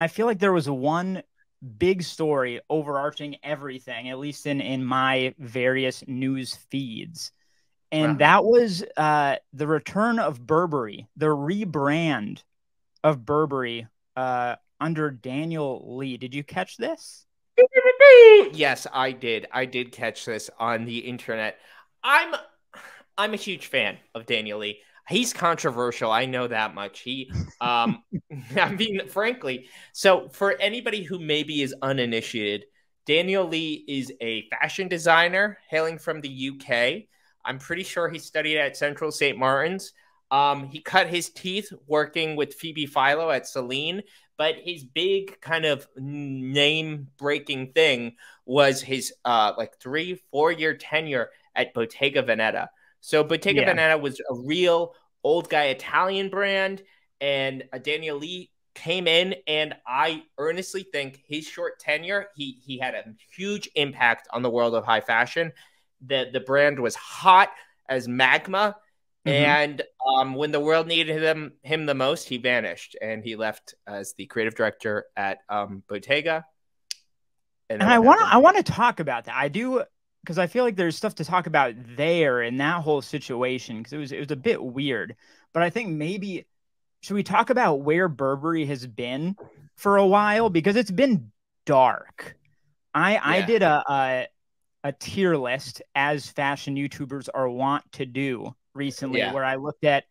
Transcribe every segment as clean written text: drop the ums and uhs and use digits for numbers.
I feel like there was one big story overarching everything, at least in my various news feeds. And Uh-huh. that was the return of Burberry, the rebrand of Burberry under Daniel Lee. Did you catch this? Yes, I did. I did catch this on the internet. I'm I'm a huge fan of Daniel Lee. He's controversial. I know that much. I mean, frankly, so for anybody who maybe is uninitiated, Daniel Lee is a fashion designer hailing from the UK. I'm pretty sure he studied at Central St. Martin's. He cut his teeth working with Phoebe Philo at Celine, but his big kind of name breaking thing was his like 3 4 year tenure at Bottega Veneta. So Bottega Yeah. Veneta was a real old guy Italian brand, and Daniel Lee came in, and I earnestly think his short tenure, he had a huge impact on the world of high fashion. The brand was hot as magma, Hmm. and when the world needed him the most, he vanished, and he left as the creative director at Bottega. And then And what happened? I want to talk about that. I do because I feel like there's stuff to talk about there in that whole situation because it was a bit weird. But I think maybe should we talk about where Burberry has been for a while because it's been dark. I Yeah, did a tier list as fashion YouTubers are wont to do recently, yeah. where I looked at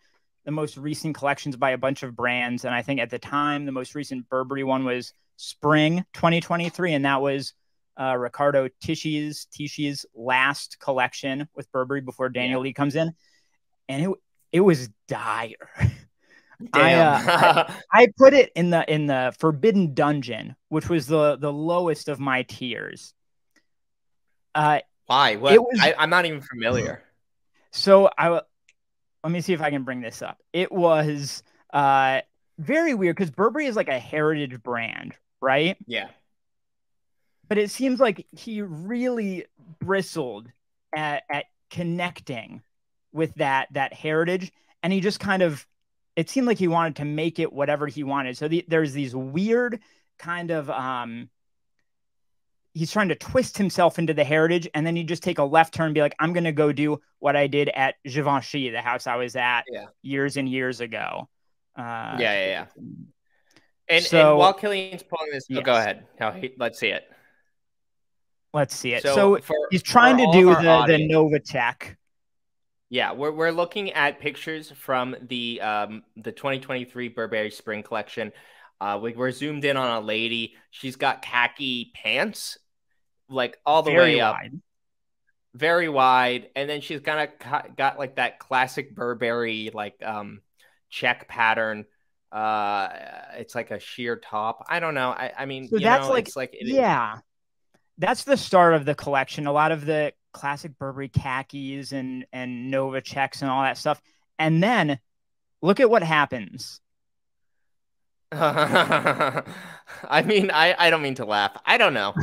the most recent collections by a bunch of brands. And I think at the time, the most recent Burberry one was spring 2023. And that was Ricardo Tisci's last collection with Burberry before Yeah. Daniel Lee comes in. And it was dire. I Damn. uh I I put it in the Forbidden Dungeon, which was the lowest of my tiers. Uh, Why? it What? was I'm not even familiar. so I let me see if I can bring this up. It was very weird because Burberry is like a heritage brand, right? Yeah. But it seems like he really bristled at connecting with that heritage, and he just kind of it seemed like he wanted to make it whatever he wanted. So there's these weird kind of he's trying to twist himself into the heritage, and then you just take a left turn and be like, I'm going to go do what I did at Givenchy, the house I was at Yeah. years and years ago. Yeah. Yeah. Yeah. And So while Killian's pulling this, oh, go yes, ahead. No, let's see it. let's see it. So So he's for trying to all of do our the audience, Novatech. yeah, we're looking at pictures from the 2023 Burberry Spring collection. We're zoomed in on a lady. She's got khaki pants, like all the Very way up, wide. very wide, and then she's kind of got like that classic Burberry like check pattern. It's like a sheer top. I don't know. I mean, So that's like, it's like it. yeah, that's the start of the collection. A lot of the classic Burberry khakis and Novachecks and all that stuff. And then look at what happens. I mean, I don't mean to laugh. I don't know.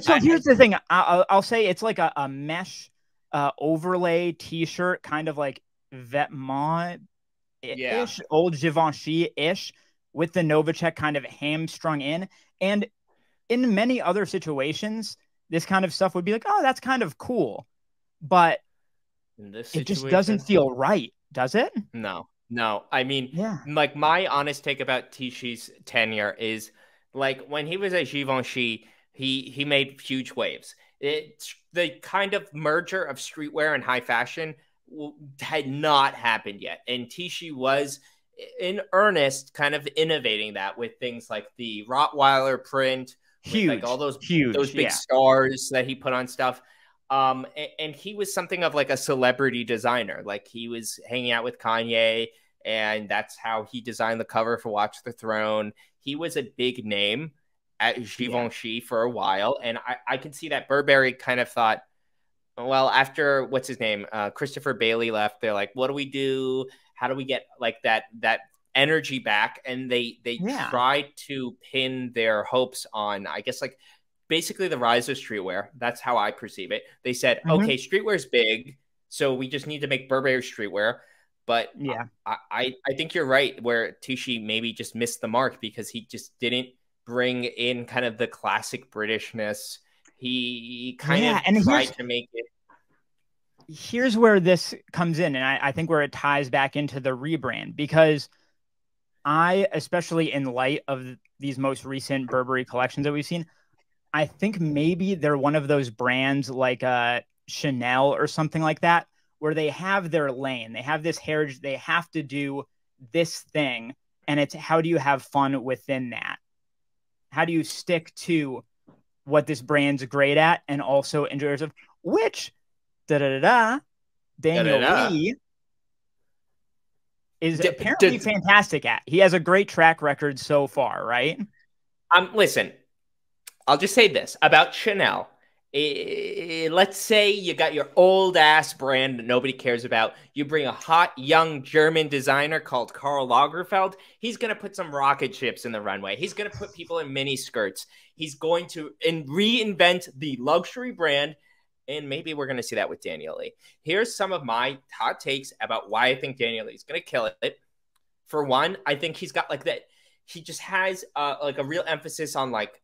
So here's the thing. I'll say it's like a mesh overlay T-shirt, kind of like Vetements Yeah. ish, old Givenchy ish, with the Novacek kind of hamstrung in. And in many other situations, this kind of stuff would be like, oh, that's kind of cool, but In this it just doesn't situation, feel right, does it? no, no. I mean, Yeah, like my honest take about Tishi's tenure is like when he was at Givenchy, he made huge waves. It's the kind of merger of streetwear and high fashion had not happened yet, and Tishi was in earnest, kind of innovating that with things like the Rottweiler print, with like all huge, those huge. big Yeah, stars that he put on stuff. And he was something of like a celebrity designer. Like he was hanging out with Kanye, and that's how he designed the cover for Watch the Throne. He was a big name at yeah, Givenchy for a while, and I can see that Burberry kind of thought, well, after what's his name, Christopher Bailey left, they're like, what do we do? How do we get like that energy back? And they yeah. tried to pin their hopes on, I guess, like basically the rise of streetwear. That's how I perceive it. They said, Hmm. okay, streetwear is big, so we just need to make Burberry streetwear. But Yeah. I think you're right, where Tichy maybe just missed the mark because he just didn't bring in kind of the classic Britishness. He kind Yeah. of And tried to make it. here's where this comes in. And I think where it ties back into the rebrand, because especially in light of these most recent Burberry collections that we've seen, I think maybe they're one of those brands like Chanel or something like that, where they have their lane, they have this heritage, they have to do this thing, and it's how do you have fun within that? How do you stick to what this brand's great at and also enjoy yourself? Which da da da da Daniel Da-da-da. Lee is D- apparently d- fantastic at. He has a great track record so far, right? Listen, I'll just say this about Chanel. Let's say you got your old ass brand that nobody cares about. You bring a hot young German designer called Karl Lagerfeld. He's going to put some rocket ships in the runway. He's going to put people in mini skirts. He's going to reinvent the luxury brand. And maybe we're going to see that with Daniel Lee. Here's some of my hot takes about why I think Daniel Lee is going to kill it. For one, I think he's got like that. He just has like a real emphasis on like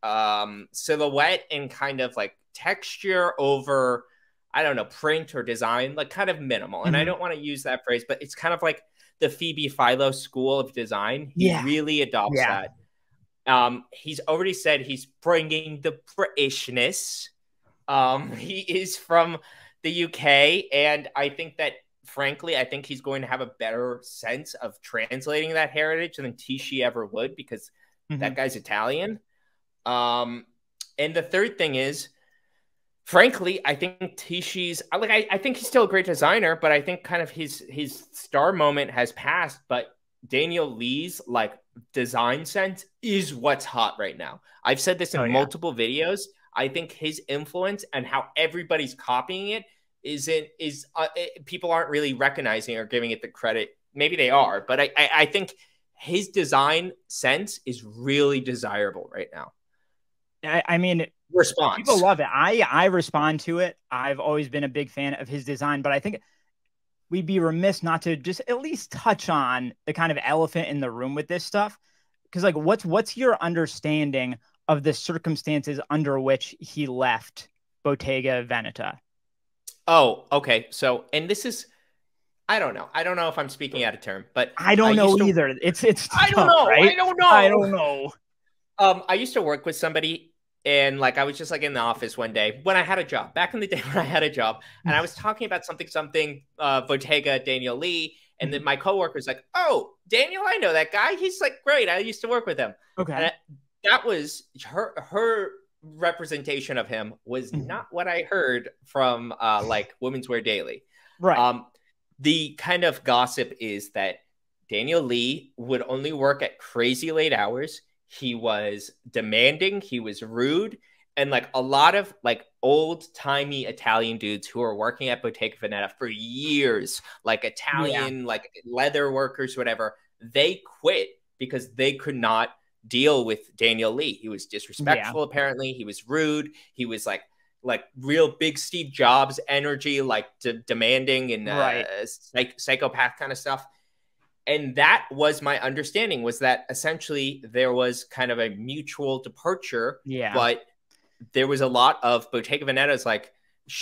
silhouette and kind of like texture over, I don't know, print or design, like kind of minimal. And I don't want to use that phrase, but it's kind of like the Phoebe Philo school of design. He really adopts that. He's already said he's bringing the Britishness. He is from the UK, and I think that, frankly, I think he's going to have a better sense of translating that heritage than Tichy ever would, because that guy's Italian. And the third thing is, frankly, I think Tichy's like I think he's still a great designer, but I think kind of his star moment has passed. But Daniel Lee's like design sense is what's hot right now. I've said this in multiple videos. I think his influence and how everybody's copying it people aren't really recognizing or giving it the credit. Maybe they are, but I think his design sense is really desirable right now. I mean, response. People love it. I respond to it. I've always been a big fan of his design, but I think we'd be remiss not to just at least touch on the kind of elephant in the room with this stuff. Because like, what's your understanding of the circumstances under which he left Bottega Veneta? Oh, okay. So, and this is, I don't know. I don't know if I'm speaking out of turn, but I don't know either. It's I don't know. Right? I don't know. I don't know. I used to work with somebody, and like I was just like in the office one day when I had a job, back in the day when I had a job, and I was talking about something Bottega, Daniel Lee, and then my coworker was like, "Oh, Daniel, I know that guy. He's like great. I used to work with him." Okay. And that was her representation of him was not what I heard from like Women's Wear Daily. Right. The kind of gossip is that Daniel Lee would only work at crazy late hours. He was demanding. He was rude. And like a lot of like old timey Italian dudes who are working at Bottega Veneta for years, like Italian, like leather workers, whatever, they quit because they could not deal with Daniel Lee. He was disrespectful. Apparently he was rude. He was like real big Steve Jobs energy, like demanding and psychopath kind of stuff. And that was my understanding, was that essentially there was kind of a mutual departure, but there was a lot of Bottega Veneta's like,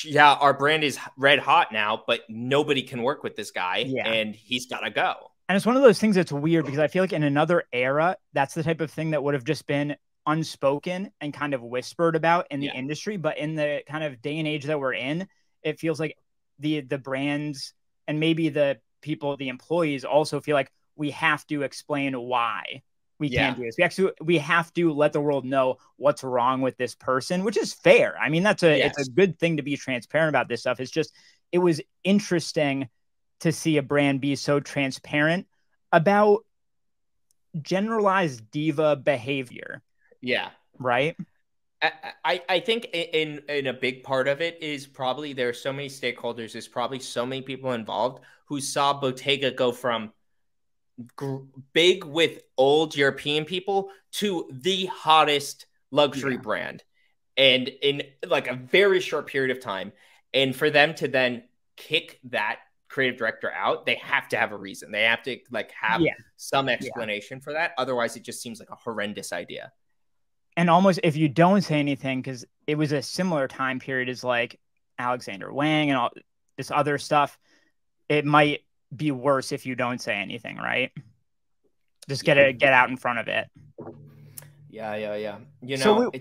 yeah, our brand is red hot now, but nobody can work with this guy and he's got to go. And it's one of those things that's weird because I feel like in another era, that's the type of thing that would have just been unspoken and kind of whispered about in the industry. But in the kind of day and age that we're in, it feels like the brands and maybe the people, the employees also feel like we have to explain why we can't do this. We have to let the world know what's wrong with this person, which is fair. I mean, it's a good thing to be transparent about this stuff. It's just, it was interesting to see a brand be so transparent about generalized diva behavior. Yeah. Right. I think in a big part of it is probably there are so many stakeholders. There's probably so many people involved who saw Bottega go from big with old European people to the hottest luxury brand, and in like a very short period of time. And for them to then kick that creative director out, they have to have a reason. They have to like have some explanation for that. Otherwise, it just seems like a horrendous idea. And almost if you don't say anything, because it was a similar time period as like Alexander Wang and all this other stuff, it might be worse if you don't say anything, right? Just get out in front of it. Yeah. You know, so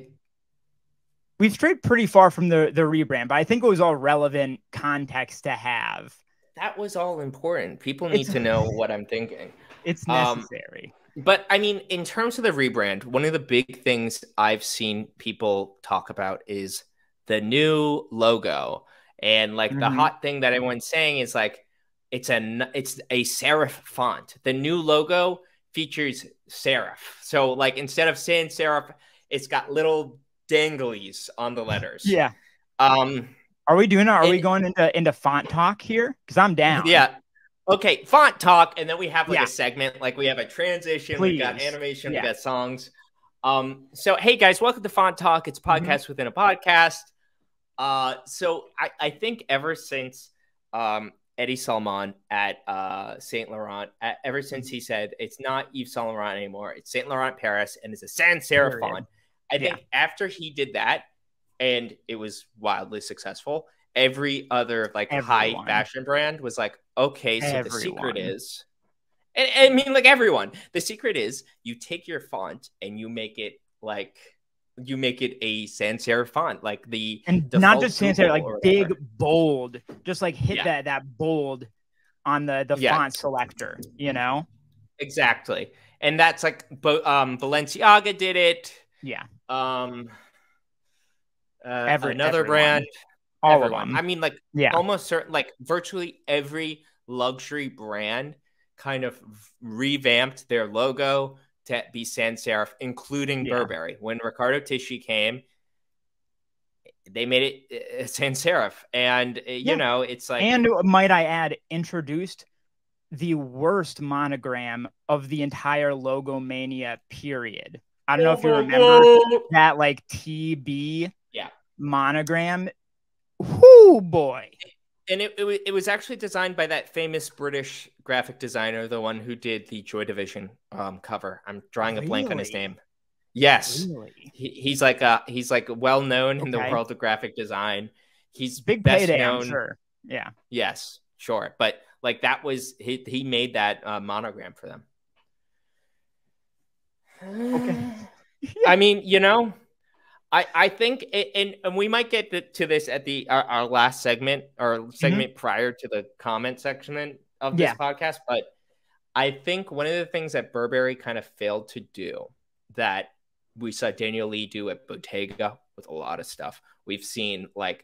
we've strayed pretty far from the rebrand, but I think it was all relevant context to have. That was all important. People need to know what I'm thinking. It's necessary. But I mean, in terms of the rebrand, one of the big things I've seen people talk about is the new logo. And like the hot thing that everyone's saying is like, it's a serif font. The new logo features serif. So like instead of sans serif, it's got little danglies on the letters. Yeah. Are we doing it? Are we going into font talk here? Because I'm down. Yeah. Okay, font talk, and then we have like a segment, like we have a transition, we've got animation, we've got songs. So hey guys, welcome to Font Talk. It's a podcast within a podcast. So I think ever since Eddie Salmon at Saint Laurent, ever since he said it's not Yves Saint Laurent anymore, it's Saint Laurent Paris, and it's a sans serif font. I think after he did that, and it was wildly successful, every other like high fashion brand was like, okay, so the secret is, and I mean like everyone, the secret is you take your font and you make it a sans serif font, like and not just sans serif, like big bold, just like hit that bold on the font selector, you know? Exactly. And that's like Balenciaga did it. Yeah. Another brand. All of them. I mean, like almost certain, like virtually every luxury brand kind of revamped their logo to be sans serif, including Burberry. When Riccardo Tisci came, they made it sans serif, and you know, it's like, and might I add, introduced the worst monogram of the entire logo mania period. I don't know if you remember that, like TB monogram. Whoo boy. And it was actually designed by that famous British graphic designer, the one who did the Joy Division cover. I'm drawing a blank on his name. Yes. Really? He's like well known in the world of graphic design. He's big best payday, known. I'm sure. Yeah. Yes, sure. But like that was he made that monogram for them. Okay. I mean, you know, I think, and we might get to this at our last segment or segment prior to the comment section of this podcast, but I think one of the things that Burberry kind of failed to do that we saw Daniel Lee do at Bottega with a lot of stuff. We've seen like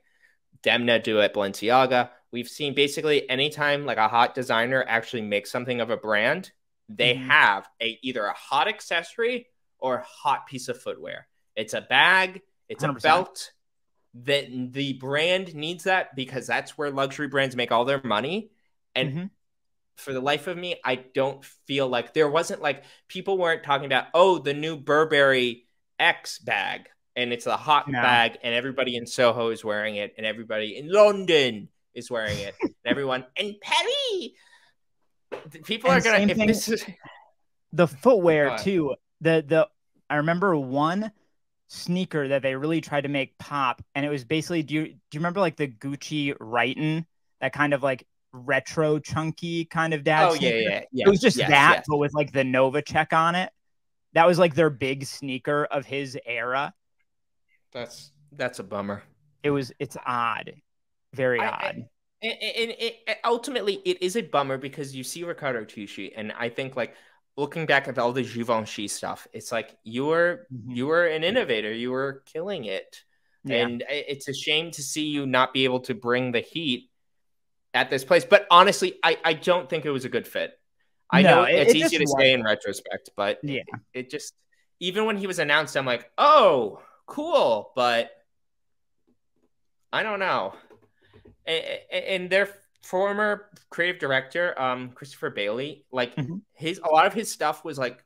Demna do at Balenciaga. We've seen basically anytime like a hot designer actually makes something of a brand, they have either a hot accessory or a hot piece of footwear. It's a bag, it's 100%. A belt. That the brand needs that because that's where luxury brands make all their money. And for the life of me, I don't feel like there wasn't like people weren't talking about, oh, the new Burberry X bag. And it's a hot bag and everybody in Soho is wearing it and everybody in London is wearing it. And everyone in Paris. People are going to, the footwear too. I remember one sneaker that they really tried to make pop, and it was basically, do you remember like the Gucci Righton, that kind of like retro chunky kind of dad sneaker? Yeah. It was just but with like the Nova check on it. That was like their big sneaker of his era. That's a bummer. It's odd. Very odd. And ultimately it is a bummer because you see Riccardo Tisci, and I think like looking back at all the Givenchy stuff, it's like you were an innovator. You were killing it. Yeah. And it's a shame to see you not be able to bring the heat at this place. But honestly, I don't think it was a good fit. I know it's easy to say in retrospect, but it just, even when he was announced, I'm like, oh, cool. But I don't know. And their former creative director, Christopher Bailey, like a lot of his stuff was like,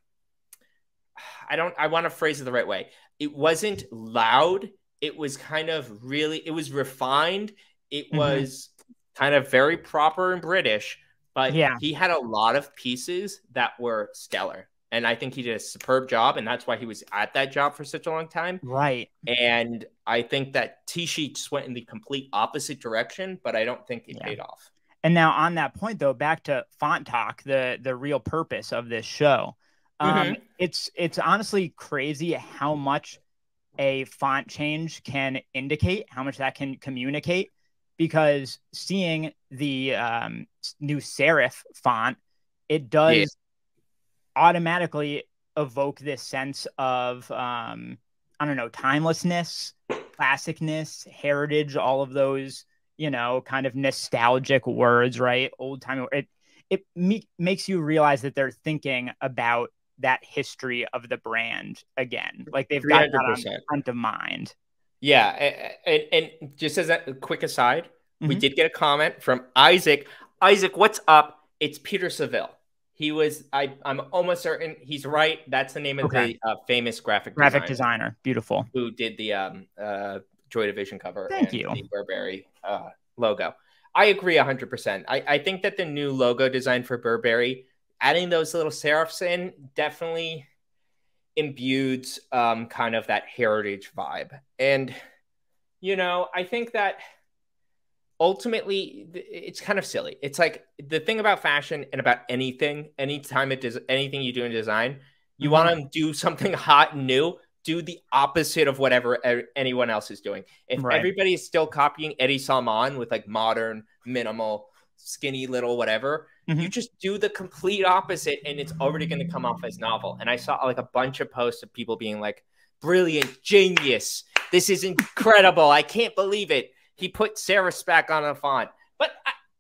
I want to phrase it the right way. It wasn't loud. It was kind of it was refined. It was kind of very proper and British, but Yeah, he had a lot of pieces that were stellar. And I think he did a superb job, and that's why he was at that job for such a long time. right. And I think that T-Sheet just went in the complete opposite direction, but I don't think it Yeah. paid off. And now on that point though, back to font talk, the real purpose of this show. Mm-hmm. It's honestly crazy how much a font change can indicate, how much that can communicate, because seeing the new serif font, it Yeah. does automatically evoke this sense of I don't know, timelessness, classicness, heritage, all of those, kind of nostalgic words, right? Old time. Makes you realize that they're thinking about that history of the brand again. Like they've got that on 300%. front of mind. Yeah. And just as a quick aside, we Hmm. did get a comment from Isaac. Isaac, what's up? It's Peter Seville. I'm almost certain he's right. That's the name of Okay. the famous graphic Graphic designer designer. Beautiful. who did the Joy Division cover Thank and you. the Burberry logo. I agree 100%. I think that the new logo design for Burberry, adding those little serifs in, definitely imbued kind of that heritage vibe. And, I think that ultimately it's kind of silly. It's like the thing about fashion and about anytime it does anything you do in design, you Hmm. want to do something hot and new, do the opposite of whatever anyone else is doing. If Right. everybody is still copying Eddie Salmon with like modern, minimal, skinny little whatever, you Hmm. just do the complete opposite and it's already going to come off as novel. And I saw like a bunch of posts of people being like, brilliant, genius. This is incredible. I can't believe it. He put serifs back on a font, but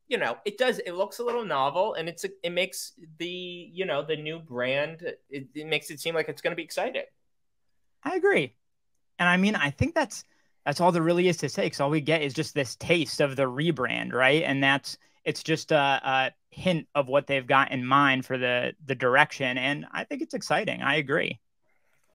it looks a little novel, and it makes the new brand. It makes it seem like it's going to be exciting. I agree. And I mean, I think that's all there really is to say, because all we get is just this taste of the rebrand, right? And it's just a hint of what they've got in mind for the direction. And I think it's exciting. I agree.